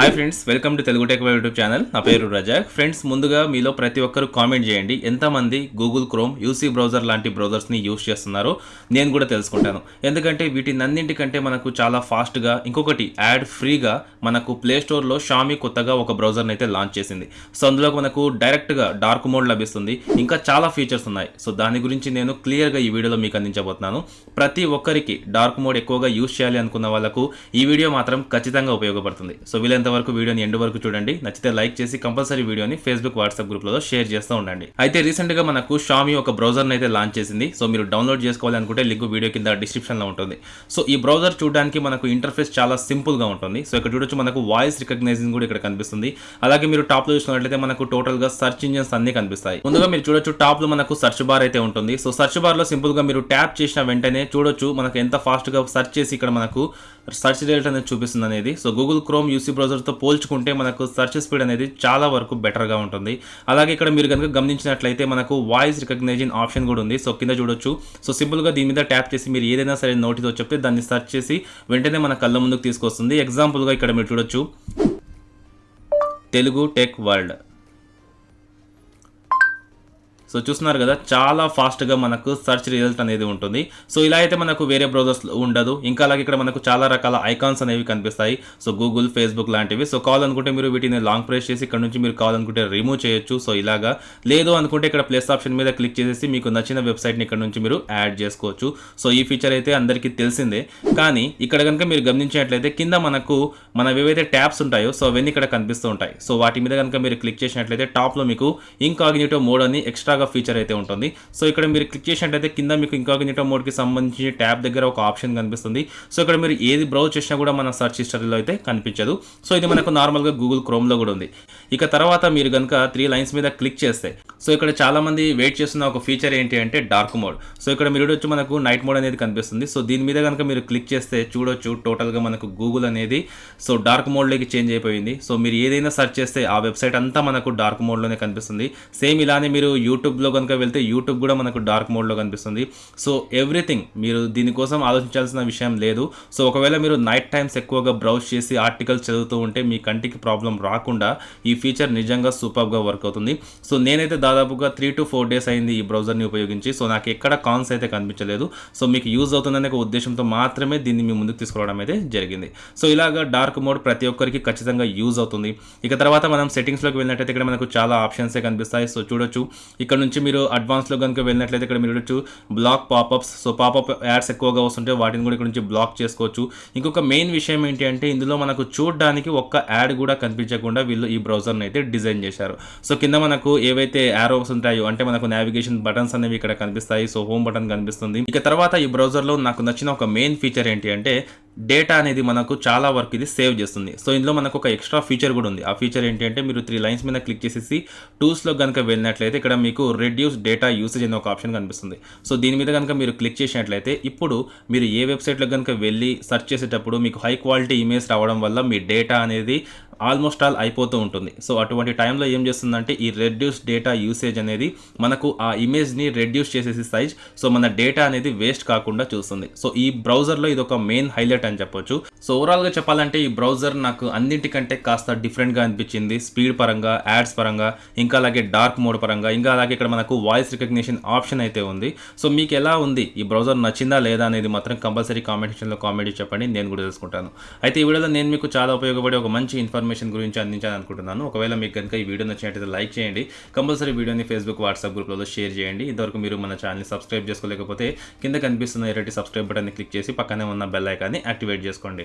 Hi friends, welcome to Telugu tech YouTube channel. నా పేరు Razak. Friends, ముందుగా మీలో ప్రతి ఒక్కరు కామెంట్ చేయండి, ఎంతమంది గూగుల్ క్రోమ్, యూసీ బ్రౌజర్ లాంటి బ్రౌజర్స్ని యూస్ చేస్తున్నారో నేను కూడా తెలుసుకుంటాను. ఎందుకంటే వీటినన్నింటికంటే మనకు చాలా ఫాస్ట్గా, ఇంకొకటి యాడ్ ఫ్రీగా మనకు ప్లే స్టోర్లో షామీ కొత్తగా ఒక బ్రౌజర్ని అయితే లాంచ్ చేసింది. సో అందులో మనకు డైరెక్ట్గా డార్క్ మోడ్ లభిస్తుంది, ఇంకా చాలా ఫీచర్స్ ఉన్నాయి. సో దాని గురించి నేను క్లియర్గా ఈ వీడియోలో మీకు అందించబోతున్నాను. ప్రతి ఒక్కరికి డార్క్ మోడ్ ఎక్కువగా యూస్ చేయాలి అనుకున్న వాళ్ళకు ఈ వీడియో మాత్రం ఖచ్చితంగా ఉపయోగపడుతుంది. సో వరకు వీడియోని ఎండ్ వరకు చూడండి. నచ్చితే లైక్ చేసి కంపల్సరీ వీడియోని ఫేస్బుక్, వాట్సాప్ గ్రూప్లలో షేర్ చేస్తూ ఉండండి. అయితే రీసెంట్ గా మనకు షామీ ఒక బ్రౌజర్ అయితే లాంచ్ చేసింది. సో మీరు డౌన్లోడ్ చేసుకోవాలి అనుకుంటే లింక్ వీడియో కింద డిస్క్రిప్షన్ లో ఉంటుంది. సో ఈ బ్రౌజర్ చూడడానికి మనకు ఇంటర్ఫేస్ చాలా సింపుల్ గా ఉంటుంది. సో ఇక్కడ చూడొచ్చు, మనకు వాయిస్ రికగ్నైజింగ్ కూడా ఇక్కడ కనిపిస్తుంది. అలాగే మీరు టాప్ లో చూసినట్లయితే మనకు టోటల్ గా సర్చ్ ఇంజిన్స్ అన్ని కనిపిస్తాయి. ముందుగా మీరు చూడొచ్చు, టాప్ లో మనకు సర్చ్ బార్ అయితే ఉంటుంది. సో సర్చ్ బార్ లో సింపుల్ గా మీరు ట్యాప్ చేసిన వెంటనే చూడొచ్చు మనకు ఎంత ఫాస్ట్ గా సర్చ్ చేసి ఇక్కడ మనకు సర్చ్ రిజల్ట్ అనేది చూపిస్తుంది అనేది. సో గూగుల్ క్రోమ్, యూసీ బ్రౌజర్తో పోల్చుకుంటే మనకు సర్చ్ స్పీడ్ అనేది చాలా వరకు బెటర్గా ఉంటుంది. అలాగే ఇక్కడ మీరు కనుక గమనించినట్లయితే మనకు వాయిస్ రికగ్నైజేషన్ ఆప్షన్ కూడా ఉంది. సో కింద చూడొచ్చు. సో సింపుల్గా దీని మీద ట్యాప్ చేసి మీరు ఏదైనా సరే నోటితో చెప్తే దాన్ని సర్చ్ చేసి వెంటనే మన కళ్ళ ముందుకు తీసుకొస్తుంది. ఎగ్జాంపుల్గా ఇక్కడ మీరు చూడొచ్చు, తెలుగు టెక్ వరల్డ్. సో చూస్తున్నారు కదా, చాలా ఫాస్ట్గా మనకు సర్చ్ రిజల్ట్ అనేది ఉంటుంది. సో ఇలా అయితే మనకు వేరే బ్రౌజర్స్లో ఉండదు. ఇంకా అలాగే ఇక్కడ మనకు చాలా రకాల ఐకాన్స్ అనేవి కనిపిస్తాయి. సో గూగుల్, ఫేస్బుక్ లాంటివి. సో కావాలనుకుంటే మీరు వీటిని లాంగ్ ప్రెస్ చేసి ఇక్కడ నుంచి మీరు కావాలనుకుంటే రిమూవ్ చేయొచ్చు. సో ఇలాగా లేదు అనుకుంటే ఇక్కడ ప్లస్ ఆప్షన్ మీద క్లిక్ చేసేసి మీకు నచ్చిన వెబ్సైట్ని ఇక్కడ నుంచి మీరు యాడ్ చేసుకోవచ్చు. సో ఈ ఫీచర్ అయితే అందరికీ తెలిసిందే. కానీ ఇక్కడ కనుక మీరు గమనించినట్లయితే కింద మనకు ఏవైతే ట్యాబ్స్ ఉంటాయో సో అవన్నీ ఇక్కడ కనిపిస్తూ ఉంటాయి. సో వాటి మీద కనుక మీరు క్లిక్ చేసినట్లయితే టాప్లో మీకు ఇన్కాగ్నిటో మోడ్ అని ఎక్స్ట్రా ఫీచర్ అయితే ఉంటుంది. సో ఇక్కడ మీరు క్లిక్ చేసినట్లయితే కింద మీకు ఇన్కాగ్నిటో మోడ్ కి సంబంధించి ట్యాబ్ దగ్గర ఒక ఆప్షన్ కనిపిస్తుంది. సో ఇక్కడ మీరు ఏది బ్రౌజ్ చేసినా కూడా మన సర్చ్ హిస్టరీలో అయితే కనిపించదు. సో ఇది మనకు నార్మల్గా గూగుల్ క్రోమ్ లో కూడా ఉంది. ఇక తర్వాత మీరు కనుక 3 లైన్స్ మీద క్లిక్ చేస్తే సో ఇక్కడ చాలా మంది వెయిట్ చేస్తున్న ఒక ఫీచర్ ఏంటి అంటే డార్క్ మోడ్. సో ఇక్కడ మీరు చూడొచ్చు, మనకు నైట్ మోడ్ అనేది కనిపిస్తుంది. సో దీని మీద కనుక మీరు క్లిక్ చేస్తే చూడొచ్చు, టోటల్ గా మనకు గూగుల్ అనేది సో డార్క్ మోడ్ లోకి చేంజ్ అయిపోయింది. సో మీరు ఏదైనా సర్చ్ చేస్తే ఆ వెబ్సైట్ అంతా మనకు డార్క్ మోడ్ లోనే కనిపిస్తుంది. సేమ్ ఇలానే మీరు యూట్యూబ్ లో కనుక వెళ్తే యూట్యూబ్ కూడా మనకు డార్క్ మోడ్ లో కనిపిస్తుంది. సో ఎవ్రీథింగ్ మీరు దీనికోసం ఆలోచించాల్సిన విషయం లేదు. సో ఒకవేళ మీరు నైట్ టైమ్స్ ఎక్కువగా బ్రౌజ్ చేసి ఆర్టికల్స్ చదువుతూ ఉంటే మీ కంటికి ప్రాబ్లం రాకుండా ఈ ఫీచర్ నిజంగా సూపర్ గా వర్క్ అవుతుంది. సో నేనైతే దాదాపుగా 3 to 4 డేస్ అయింది ఈ బ్రౌజర్ని ఉపయోగించి. సో నాకు ఎక్కడ కాన్స్ అయితే కనిపించలేదు. సో మీకు యూజ్ అవుతుందనే ఒక ఉద్దేశంతో మాత్రమే దీన్ని మీ ముందుకు తీసుకురావడం అయితే జరిగింది. సో ఇలాగా డార్క్ మోడ్ ప్రతి ఒక్కరికి ఖచ్చితంగా యూజ్ అవుతుంది. ఇక తర్వాత మనం సెట్టింగ్స్ లోకి వెళ్ళినట్టయితే ఇక్కడ మనకు చాలా ఆప్షన్స్ కనిపిస్తాయి. సో చూడొచ్చు, ఇక్కడ నుంచి మీరు అడ్వాన్స్లో కనుక వెళ్ళినట్లయితే ఇక్కడ మీరు చూడొచ్చు block popups. So popup ads ఎక్కువగా వస్తుంటే వాటిని కూడా ఇక్కడ నుంచి బ్లాక్ చేసుకోవచ్చు. ఇంకొక మెయిన్ విషయం ఏంటి అంటే ఇందులో మనకు చూడడానికి ఒక్క యాడ్ కూడా కనిపించకుండా వీళ్ళు ఈ బ్రౌజర్ని అయితే డిజైన్ చేశారు. సో కింద మనకు ఏవైతే యారోస్ ఉంటాయో అంటే మనకు నావిగేషన్ బటన్స్ అనేవి ఇక్కడ కనిపిస్తాయి. సో హోమ్ బటన్ కనిపిస్తుంది. ఇక తర్వాత ఈ బ్రౌజర్లో నాకు నచ్చిన ఒక మెయిన్ ఫీచర్ ఏంటి అంటే డేటా అనేది మనకు చాలా వరకు ఇది సేవ్ చేస్తుంది. సో ఇందులో మనకు ఒక ఎక్స్ట్రా ఫీచర్ కూడా ఉంది. ఆ ఫీచర్ ఏంటి అంటే మీరు 3 లైన్స్ మీద క్లిక్ చేసేసి టూల్స్లో కనుక వెళ్ళినట్లయితే ఇక్కడ మీకు రెడ్యూస్ డేటా యూసేజ్ అనే ఒక ఆప్షన్ కనిపిస్తుంది. సో దీని మీద కనుక మీరు క్లిక్ చేసినట్లయితే ఇప్పుడు మీరు ఏ వెబ్సైట్లో కనుక వెళ్ళి సెర్చ్ చేసేటప్పుడు మీకు హై క్వాలిటీ ఇమేజ్ రావడం వల్ల మీ డేటా అనేది ఆల్మోస్ట్ ఆల్ అయిపోతూ ఉంటుంది. సో అటువంటి టైంలో ఏం చేస్తుందంటే ఈ రెడ్యూస్ డేటా యూసేజ్ అనేది మనకు ఆ ఇమేజ్ని రెడ్యూస్ చేసేసి సైజ్, సో మన డేటా అనేది వేస్ట్ కాకుండా చూస్తుంది. సో ఈ బ్రౌజర్లో ఇది ఒక మెయిన్ హైలైట్ అని చెప్పొచ్చు. సో ఓవరాల్గా చెప్పాలంటే ఈ బ్రౌజర్ నాకు అన్నింటికంటే కాస్త డిఫరెంట్గా అనిపించింది. స్పీడ్ పరంగా, యాడ్స్ పరంగా, ఇంకా అలాగే డార్క్ మోడ్ పరంగా, ఇంకా అలాగే ఇక్కడ మనకు వాయిస్ రికగ్నిషన్ ఆప్షన్ అయితే ఉంది. సో మీకు ఎలా ఉంది, ఈ బ్రౌజర్ నచ్చిందా లేదా అనేది మాత్రం కంపల్సరీ కామెంట్ సెక్షన్లో కామెంట్ చెప్పండి, నేను కూడా తెలుసుకుంటాను. అయితే ఈ వీడియోలో నేను మీకు చాలా ఉపయోగపడే ఒక మంచి ఇన్ఫర్మేషన్ గురించి అందించాలనుకుంటున్నాను. ఒకవేళ మీకు కనుక ఈ వీడియో నచ్చినట్లయితే లైక్ చేయండి. కంపల్సరీ వీడియోని ఫేస్బుక్, వాట్సాప్ గ్రూప్లలో షేర్ చేయండి. ఇంతవరకు మీరు మన ఛానల్ని సబ్స్క్రైబ్ చేసుకోలేకపోతే కింద కనిపిస్తున్న ఎర్రటి సబ్స్క్రైబ్ బటన్ని క్లిక్ చేసి పక్కనే ఉన్న బెల్ ఐకాన్ని యాక్టివేట్ చేసుకోండి.